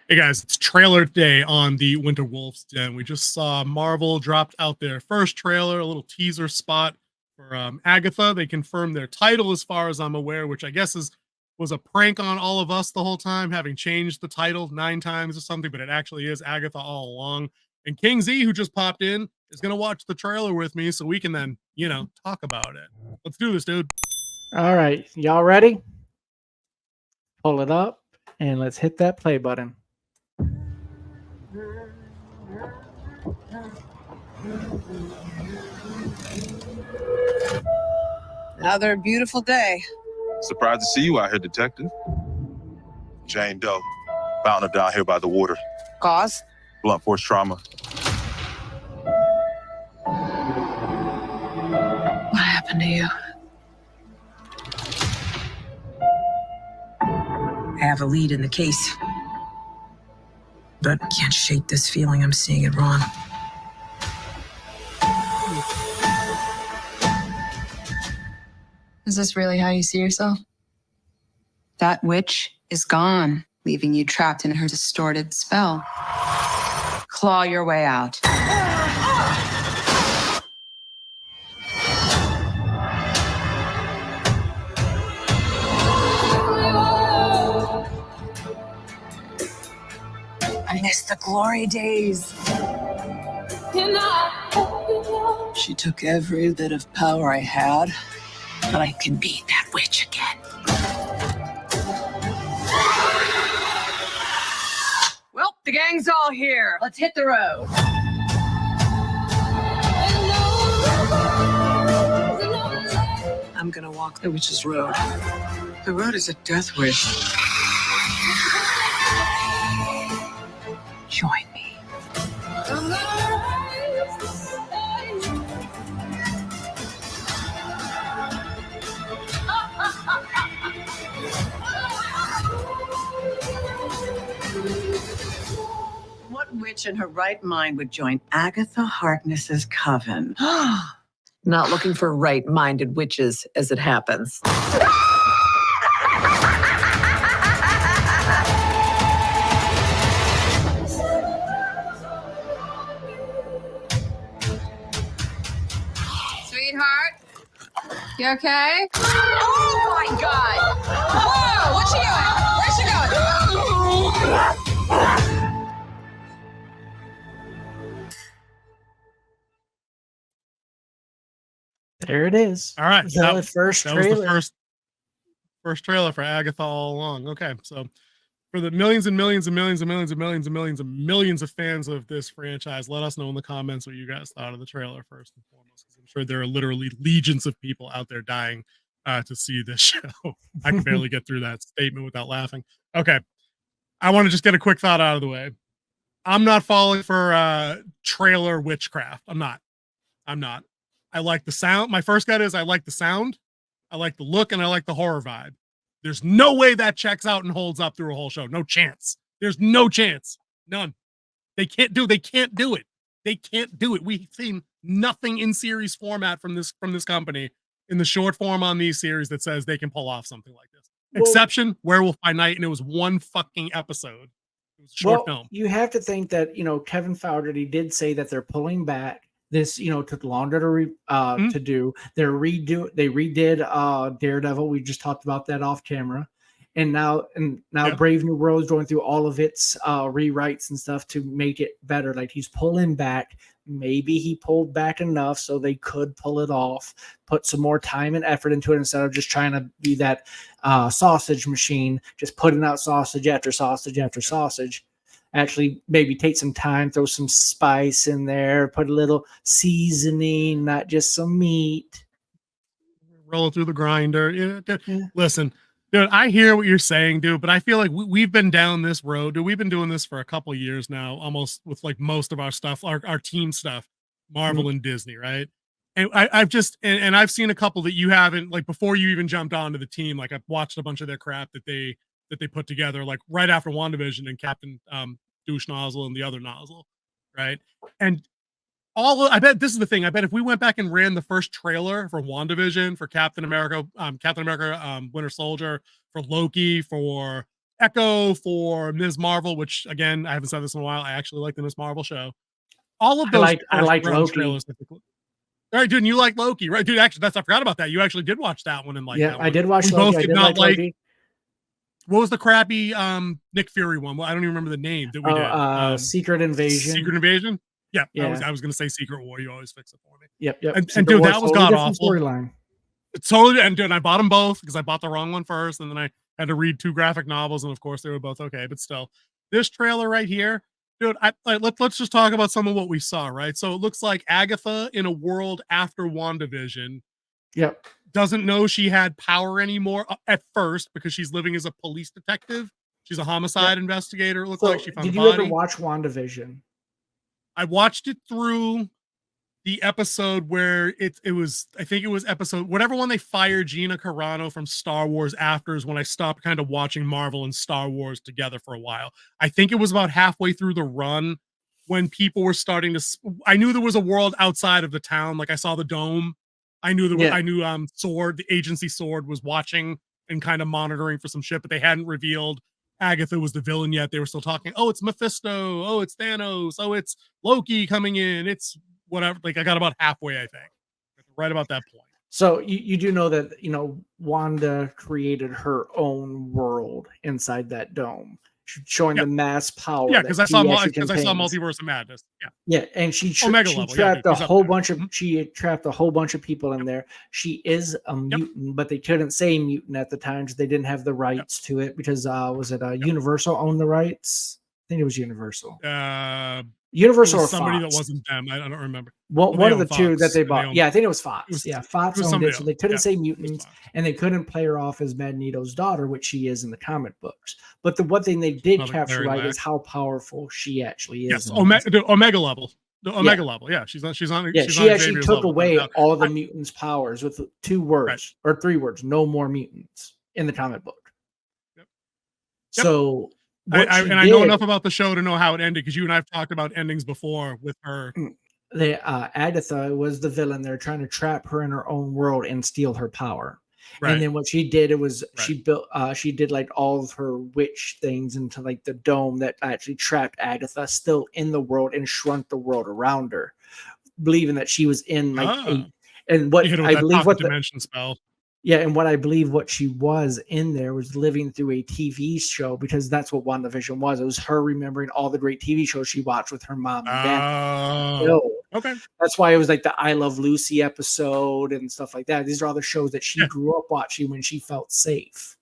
Hey guys, it's trailer day on the Winter Wolves Den. We just saw Marvel dropped out their first trailer, a little teaser spot for Agatha. They confirmed their title, as far as I'm aware, which I guess was a prank on all of us the whole time, having changed the title 9 times or something. But it actually is Agatha All Along. And King Z, who just popped in, is gonna watch the trailer with me, so we can then talk about it. Let's do this, dude. All right, y'all ready? Pull it up and let's hit that play button. Another beautiful day. Surprised to see you out here, Detective. Jane Doe, found her down here by the water. Cause? Blunt force trauma. What happened to you? I have a lead in the case, but can't shake this feeling I'm seeing it wrong. Is this really how you see yourself? That witch is gone, leaving you trapped in her distorted spell. Claw your way out. I miss the glory days. She took every bit of power I had, but I can beat that witch again. Well, the gang's all here. Let's hit the road. I'm gonna walk the witch's road. The road is a death wish. Join me. What witch in her right mind would join Agatha Harkness's coven? Not looking for right-minded witches, as it happens. Sweetheart, you okay? Oh my God! Whoa! What's she doing? Where's she going? There it is. All right, that was the first trailer for Agatha All Along. Okay, so for the millions and millions and millions and millions and millions and millions and millions of fans of this franchise, let us know in the comments what you guys thought of the trailer first and foremost, because I'm sure there are literally legions of people out there dying to see this show. I can barely get through that statement without laughing. Okay, I want to just get a quick thought out of the way. I'm not falling for trailer witchcraft. I'm not. I like the sound. My first gut is I like the sound, I like the look, and I like the horror vibe. There's no way that checks out and holds up through a whole show. No chance. There's no chance. None. They can't do it. They can't do it. We've seen nothing in series format from this company in the short form on these series that says they can pull off something like this. Exception, Werewolf by Night, and it was one fucking episode. It was a short film. You have to think that, Kevin Feige did say that they're pulling back. This, took longer to do. They redid Daredevil. We just talked about that off camera. And now Brave New World is going through all of its rewrites and stuff to make it better. Like, he's pulling back. Maybe he pulled back enough so they could pull it off, put some more time and effort into it instead of just trying to be that sausage machine, just putting out sausage after sausage after sausage. Actually, maybe take some time, throw some spice in there, put a little seasoning, not just some meat. Roll it through the grinder. Yeah. Listen, dude, I hear what you're saying, dude, but I feel like we've been down this road. Dude, we've been doing this for a couple of years now, almost, with like most of our stuff, our team stuff, Marvel and Disney, right? And I've seen a couple that you haven't, like, before you even jumped onto the team. Like, I've watched a bunch of their crap that they put together, like right after WandaVision and Captain Douche Nozzle and the other Nozzle, right? And I bet this is the thing. I bet if we went back and ran the first trailer for WandaVision, for Captain America, Winter Soldier, for Loki, for Echo for Ms. Marvel, which again, I haven't said this in a while. I actually like the Ms. Marvel show. All of those I first like round Loki. trailers. All right, dude, and you like Loki, right? Dude, actually, I forgot about that. You actually did watch that one and like Yeah, that I one. did watch We Loki. both I did did not like. Loki. What was the crappy Nick Fury one? Well, I don't even remember the name that we did. Secret Invasion. Secret Invasion. Yeah, Yeah. I was gonna say Secret War. You always fix it for me. Yep. And Secret dude, War, that was totally god different awful. storyline. Totally, and dude, I bought them both because I bought the wrong one first, and then I had to read 2 graphic novels, and of course they were both okay. But still, this trailer right here, dude, let's just talk about some of what we saw. Right, so it looks like Agatha in a world after WandaVision. Yep. Doesn't know she had power anymore at first because she's living as a police detective. She's a homicide investigator. It looks like she found did the you ever body. watch WandaVision? I watched it through the episode where it was, I think it was episode, whatever one they fired Gina Carano from Star Wars after is when I stopped kind of watching Marvel and Star Wars together for a while. I think it was about halfway through the run when people were starting to, I knew there was a world outside of the town. Like I saw the dome. I knew I knew Sword, the agency Sword was watching and kind of monitoring for some shit, but they hadn't revealed Agatha was the villain yet. They were still talking, oh, it's Mephisto, oh, it's Thanos, oh, it's Loki coming in, it's whatever. Like I got about halfway, I think, right about that point. So you do know that Wanda created her own world inside that dome, showing the mass power. Yeah, because I saw Multiverse of Madness. Yeah, and she Omega she level. trapped Yeah, a whole bunch of she trapped a whole bunch of people in there. She is a mutant, but they couldn't say mutant at the time because they didn't have the rights to it because was it Universal owned the rights? I think it was Universal. Universal or somebody Fox. That wasn't them. I don't remember. One of the two that they bought. I think it was Fox. Fox owned it, so they couldn't say mutants, and they couldn't play her off as Magneto's daughter, which she is in the comic books. But the one thing they did capture right is how powerful she actually is. Yes, Omega level. The Omega level. Yeah, she's on. Yeah, she actually took away all the mutants' powers with 2 words or 3 words. No more mutants in the comic book. So. I know enough about the show to know how it ended because you and I've talked about endings before with her. Agatha was the villain. They're trying to trap her in her own world and steal her power. Right. And then what she did, she did like all of her witch things into like the dome that actually trapped Agatha still in the world and shrunk the world around her, believing that she was in like and what I believe what dimension spell. Yeah, and what I believe what she was in there was living through a TV show because that's what WandaVision was. It was her remembering all the great TV shows she watched with her mom and dad. Okay. That's why it was like the I Love Lucy episode and stuff like that. These are all the shows that she grew up watching when she felt safe.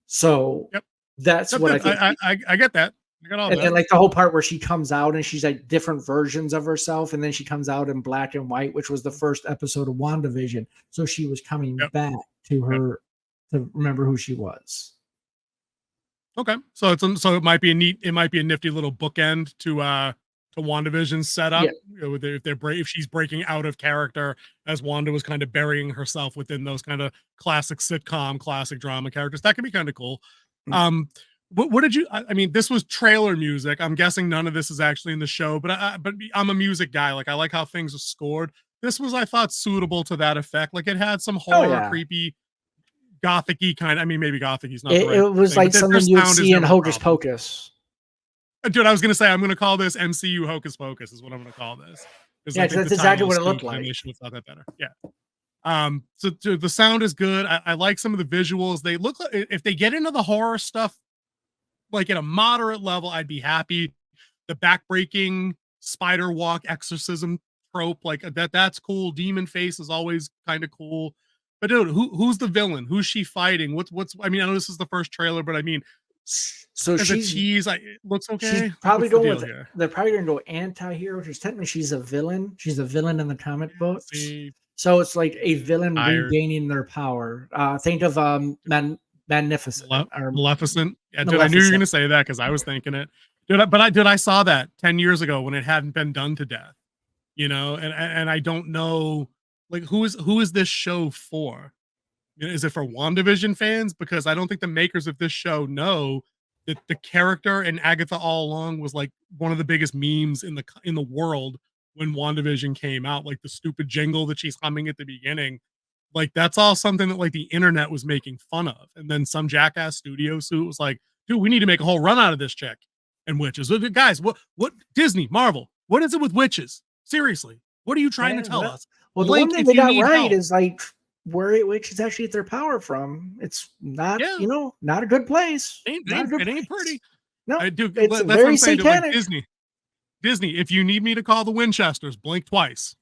So that's what I think. I get that. And like the whole part where she comes out and she's like different versions of herself, and then she comes out in black and white, which was the first episode of WandaVision. So she was coming back to her to remember who she was. Okay, so it might be a nifty little bookend to WandaVision's setup. If she's breaking out of character as Wanda was kind of burying herself within those kind of classic sitcom, classic drama characters, that can be kind of cool. What did you? I mean, this was trailer music. I'm guessing none of this is actually in the show, but I'm a music guy. Like I like how things are scored. This was, I thought, suitable to that effect. Like it had some horror, creepy, gothic-y kind. I mean, maybe gothic-y not. It was like something you'd see in Hocus Pocus. Dude, I was gonna say I'm gonna call this MCU Hocus Pocus. Is what I'm gonna call this. Yeah, that's exactly what it looked like. It's not that better. Yeah. So the sound is good. I like some of the visuals. They look like if they get into the horror stuff. Like at a moderate level, I'd be happy. The backbreaking spider walk exorcism trope, like that's cool. Demon face is always kind of cool. But dude, who's the villain? Who's she fighting? What's I mean, I know this is the first trailer, but I mean, so as a tease, it looks okay. She's probably going with they're probably going to go anti-hero, which is technically she's a villain. She's a villain in the comic books. So it's like a villain regaining their power. Think of Magnificent or Maleficent. Yeah, dude, I knew you were going to say that because I was thinking it. Dude, I saw that 10 years ago when it hadn't been done to death. And I don't know, like who is this show for? Is it for WandaVision fans? Because I don't think the makers of this show know that the character in Agatha All Along was like one of the biggest memes in the world when WandaVision came out. Like the stupid jingle that she's humming at the beginning. Like that's all something that like the internet was making fun of, and then some jackass studio suit was like, dude, we need to make a whole run out of this chick and witches. Guys, what Disney, Marvel, what is it with witches? Seriously, what are you trying to tell us? Well, the one Blink thing if they you got need right help. is like where it which is actually get their power from. It's not, Yeah. not a good place. It Not a good ain't place. pretty. No, I do. it's That's what very I'm saying. Like satanic. Disney, if you need me to call the Winchesters, blink twice.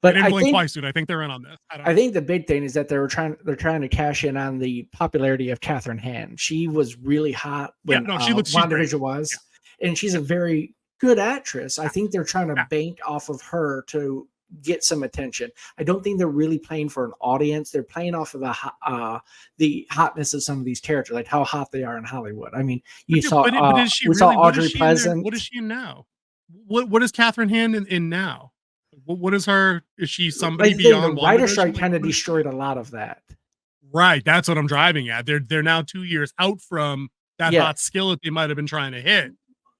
But I didn't I blink think twice, dude. I think they're in on this. I think the big thing is that they're trying to cash in on the popularity of Catherine Hand. She was really hot when she's great. WandaVision was, and she's a very good actress. I think they're trying to bank off of her to get some attention. I don't think they're really playing for an audience. They're playing off of the hotness of some of these characters, like how hot they are in Hollywood. I mean, we saw Audrey Pleasant. What is she in now? What is Catherine Hand in now? What is her? Is she somebody beyond the writer WandaVision? strike kind of destroyed a lot of that. Right, that's what I'm driving at. They're now 2 years out from that hot skillet they might have been trying to hit.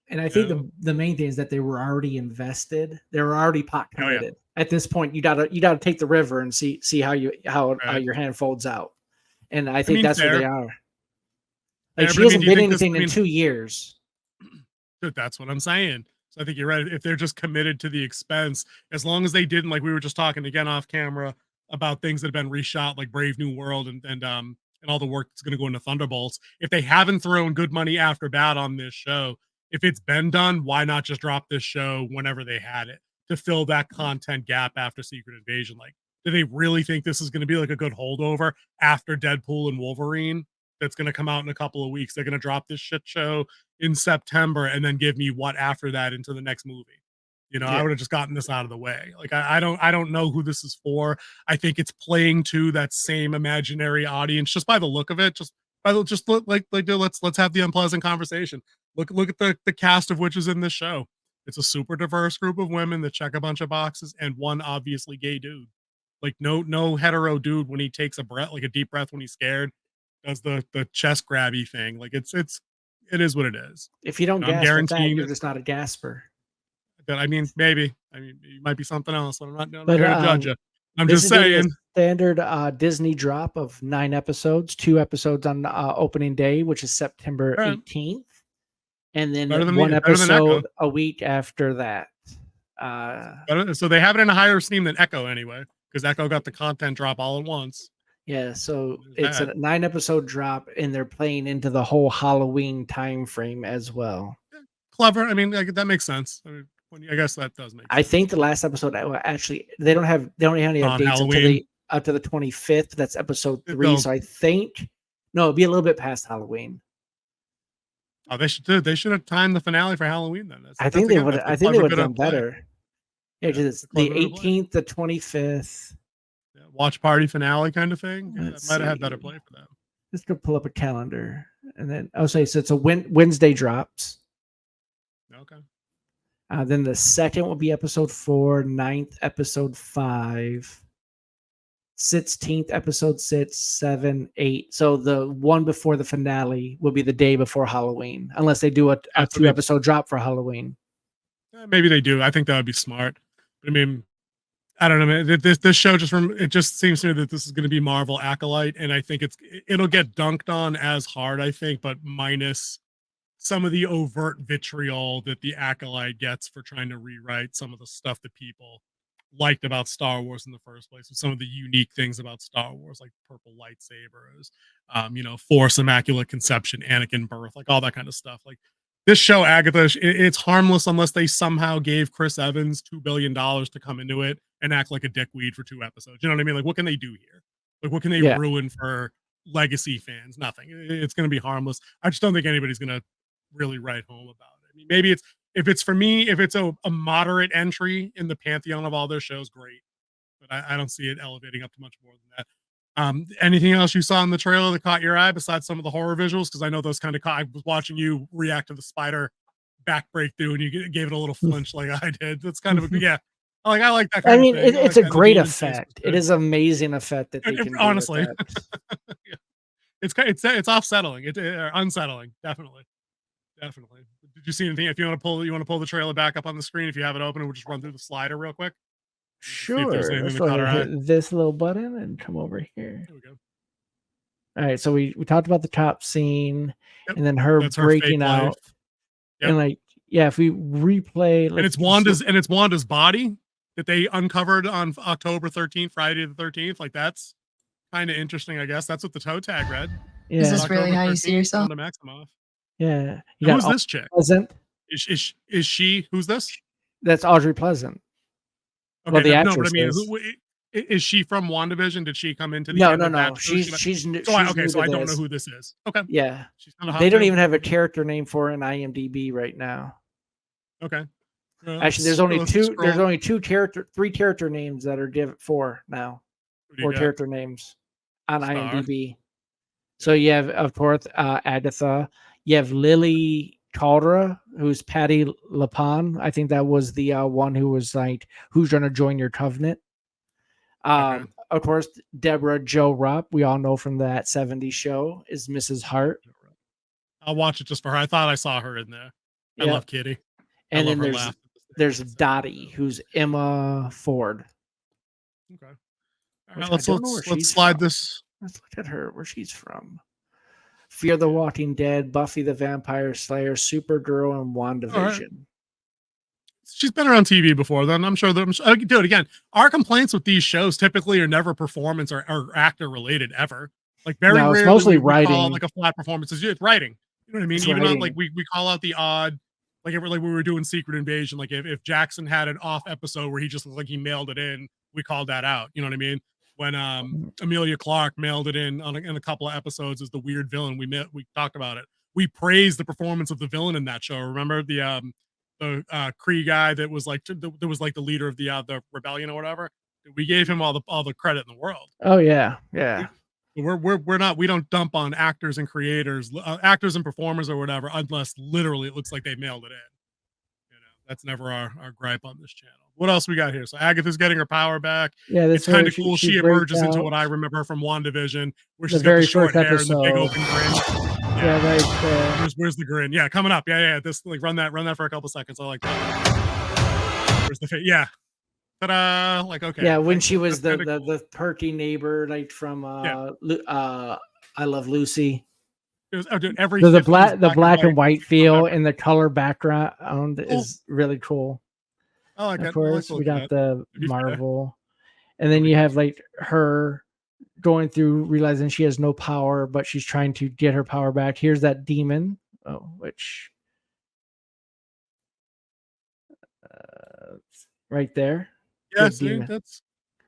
And I think the main thing is that they were already invested. They were already pot committed. At this point, you gotta take the river and see how your hand folds out. And I think that's where they are. Like she hasn't been anything in 2 years. Dude, that's what I'm saying. So I think you're right. If they're just committed to the expense, as long as they didn't, like we were just talking again off camera about things that have been reshot, like Brave New World and all the work that's going to go into Thunderbolts. If they haven't thrown good money after bad on this show, if it's been done, why not just drop this show whenever they had it to fill that content gap after Secret Invasion? Like, do they really think this is going to be like a good holdover after Deadpool and Wolverine? That's going to come out in a couple of weeks. They're going to drop this shit show in September and then give me what after that into the next movie. I would have just gotten this out of the way. Like I don't know who this is for. I think it's playing to that same imaginary audience just by the look of it. Just look let's have the unpleasant conversation. Look at the cast of witches in this show. It's a super diverse group of women that check a bunch of boxes and one obviously gay dude. Like no hetero dude when he takes a breath, like a deep breath when he's scared, does the chest grabby thing. Like it is what it is. If you don't gasp at that, you're just not a gasper. I mean, maybe. I mean, you might be something else. I'm not here to judge you. I'm just saying. Standard Disney drop of 9 episodes, 2 episodes on opening day, which is September 18th, and then one episode a week after that. So they have it in a higher esteem than Echo anyway, because Echo got the content drop all at once. Yeah, so it's a 9 episode drop, and they're playing into the whole Halloween time frame as well. Clever. I mean, that makes sense. I guess that does make sense. I think the last episode actually they don't have any updates up to the 25th. That's episode 3. So I think it'll be a little bit past Halloween. Oh, they should have timed the finale for Halloween then. I think they would have done better. Yeah, it's the 18th, the 25th. Watch party finale kind of thing. Might have had better play for them. Let's go pull up a calendar, and then so it's a Wednesday drops. Okay. Then the second will be episode 4, 9th episode 5, 16th episode 6, 7, 8. So the one before the finale will be the day before Halloween, unless they do a 2 episode drop for Halloween. Maybe they do. I think that would be smart. I mean, I don't know, man. This show it just seems to me that this is going to be Marvel Acolyte, and I think it'll get dunked on as hard, I think, but minus some of the overt vitriol that the Acolyte gets for trying to rewrite some of the stuff that people liked about Star Wars in the first place, with some of the unique things about Star Wars, like purple lightsabers, Force Immaculate Conception, Anakin birth, like all that kind of stuff. Like this show, Agatha, it's harmless unless they somehow gave Chris Evans $2 billion to come into it and act like a dickweed for 2 episodes. You know what I mean? Like, what can they do here? Like, what can they ruin for legacy fans? Nothing. It's going to be harmless. I just don't think anybody's going to really write home about it. I mean, maybe if it's a moderate entry in the pantheon of all their shows, great. But I don't see it elevating up to much more than that. Anything else you saw in the trailer that caught your eye besides some of the horror visuals? Because I know those kind of I was watching you react to the spider back breakthrough and you gave it a little flinch like I did. That's kind of I like that kind of thing. It's a great effect. It is amazing effect that they can do honestly. with that. It's offsettling. It's unsettling, definitely. Did you see anything? If you want to pull the trailer back up on the screen, if you have it open, we'll just run through the slider real quick. See if there's Sure. anything Let's that go caught ahead our and eye. hit this little button and come over here. There we go. All right. So we talked about the top scene Yep. and then her That's her fake breaking life. out. Yep. And like, yeah, if we replay, And it's Wanda's body that they uncovered on October 13th, Friday the 13th. Like that's kind of interesting, I guess. That's what the toe tag read. Yeah. Is this really October how you see 13th, yourself? Wanda Maximoff. Yeah. You And who's got this chick? Pleasant. Is she? Who's this? That's Audrey Pleasant. Okay, Well, the no, but I actress mean, is. is she from WandaVision? Did she come into the No, end no, of that no. show? She's new So to I don't know this. who this is. Okay, Yeah. she's kind of hot They don't too. even have a character name for her in IMDb right now. Okay. Actually, there's only two. There's only three character names that are given for now. Four character names on Star. IMDb. So you have, of course, Agatha. You have Lily Caldera, who's Patty LaPon. I think that was the one who was like, "Who's going to join your covenant?" Okay. Of course, Deborah Jo Rupp, we all know from that '70s show, is Mrs. Hart. I'll watch it just for her. I thought I saw her in there. I Yep. love Kitty. And I love then her laugh. there's Dottie, who's Emma Ford. Okay. All Which right, I let's don't know where she's slide from. this. Let's look at her, where she's from. Fear the Walking Dead, Buffy the Vampire Slayer, Supergirl, and WandaVision. She's been around TV before. Then I'm sure that I can do it again. Our complaints with these shows typically are never performance or actor related ever. Like very No, it's rarely mostly we call out writing. like a flat performance. It's writing. You know what I mean? It's Even on writing. like we call out the odd, like we were doing Secret Invasion. Like if Jackson had an off episode where he just looked like he mailed it in, we called that out. You know what I mean? When Amelia Clark mailed it in in a couple of episodes as the weird villain, we talked about it. We praised the performance of the villain in that show. Remember the Kree guy that was like the leader of the rebellion or whatever. We gave him all the credit in the world. Oh yeah, yeah. We don't dump on actors and creators, actors and performers or whatever, unless literally it looks like they mailed it in. You know, that's never our gripe on this channel. What else we got here? So Agatha's getting her power back. Yeah, It's kind of cool. She breaks emerges into out. what I remember from WandaVision, where The she's got very the short first hair and the big episode. open grin. Yeah, right there. Where's the grin? Yeah, coming up. Yeah. This like run that for a couple seconds. I like that. Where's the face? Yeah. Ta-da! Like okay. Yeah, when she was that's the kinda cool. perky neighbor, like from Yeah. I Love Lucy. It was, dude, every The 50s black and white feel ever. and the color background is really cool. I like it. Of course, we got the to be fair. Marvel, and then you have like her going through realizing she has no power, but she's trying to get her power back. Here's that demon, which right there. Yes, demon. that's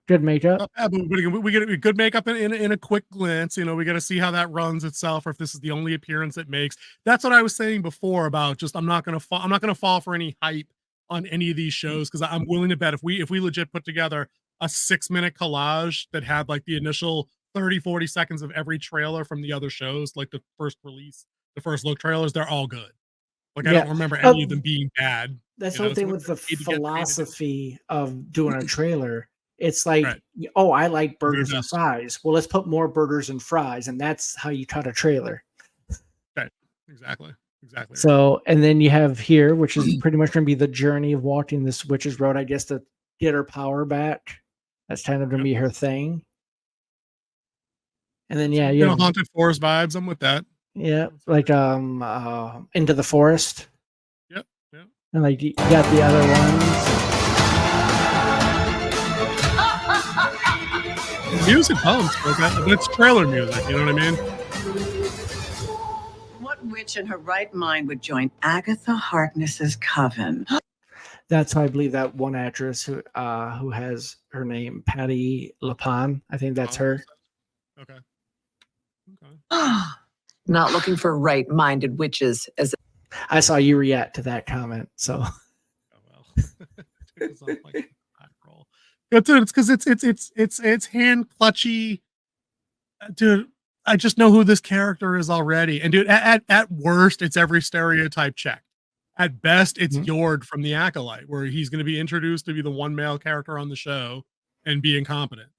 Good makeup. but we get a good makeup in a quick glance. You know, we got to see how that runs itself, or if this is the only appearance it makes. That's what I was saying before about just I'm not gonna fall for any hype on any of these shows because I'm willing to bet if we legit put together a 6-minute collage that had like the initial 30-40 seconds of every trailer from the other shows, like the first release, the first look trailers, they're all good. Like I don't remember any of them being bad. That's you the know, thing so with the we need to get philosophy of doing a trailer. It's like, Right. oh, I like Do their burgers and best. fries. Well, let's put more burgers and fries, and that's how you cut a trailer. Right. Exactly. So, and then you have here, which is pretty much going to be the journey of walking this witch's road, I guess, to get her power back. That's kind of going to be her thing. And then, yeah, you know, Haunted Forest vibes. I'm with that. Yeah, like Into the Forest. Yep. And like you got the other ones. Music pumps, but it's trailer music. You know what I mean? What witch in her right mind would join Agatha Harkness's coven? That's how I believe that one actress who has her name Patty LaPon. I think that's her. Okay. Not looking for right-minded witches as I saw you react to that comment. So It's not like a back roll. But dude, it's because it's hand clutchy. Dude, I just know who this character is already. And dude, at worst, it's every stereotype check. At best, it's Yord from The Acolyte, where he's going to be introduced to be the one male character on the show and be incompetent.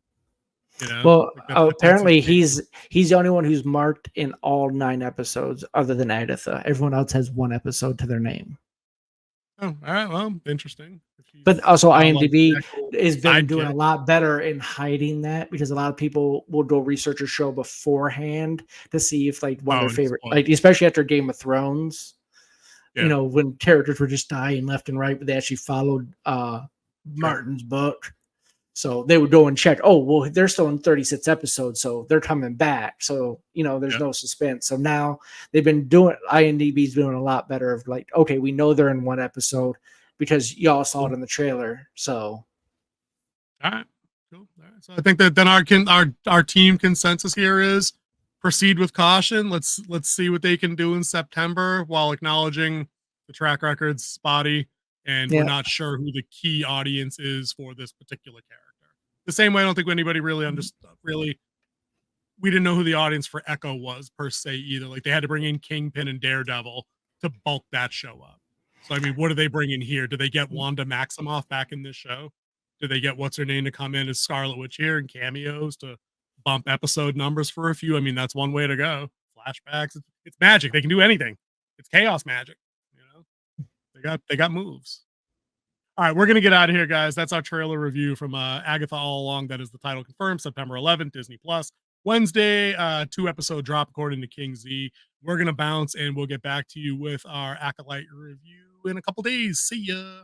You know? well, Like that's apparently insane. he's the only one who's marked in all 9 episodes, other than Agatha. Everyone else has 1 episode to their name. Oh, all right. Well, interesting. But also Follow IMDb Echo has been doing a sidekick. lot better in hiding that, because a lot of people will do a research or show beforehand to see if like one of Oh, their and favorite, spoil. like especially after Game of Thrones, Yeah. when characters were just dying left and right, but they actually followed Martin's book. So they would go and check, oh, well, they're still in 36 episodes, so they're coming back. So, there's no suspense. So now they've been doing, IMDb's doing a lot better of like, okay, we know they're in one episode because y'all saw it in the trailer. So, all right, cool. All right. So I think that then our team consensus here is proceed with caution. Let's see what they can do in September while acknowledging the track record's spotty, and we're yeah. not sure who the key audience is for this particular character. The same way, I don't think anybody really understood. Really, we didn't know who the audience for Echo was per se either. Like they had to bring in Kingpin and Daredevil to bulk that show up. So I mean, what do they bring in here? Do they get Wanda Maximoff back in this show? Do they get what's her name to come in as Scarlet Witch here and cameos to bump episode numbers for a few? I mean, that's one way to go. Flashbacks, it's magic. They can do anything. It's chaos magic. They got moves. All right, we're gonna get out of here, guys. That's our trailer review from Agatha All Along. That is the title confirmed, September 11th, Disney Plus. Wednesday, 2-episode drop according to King Z. We're gonna bounce and we'll get back to you with our Acolyte review in a couple days. See ya.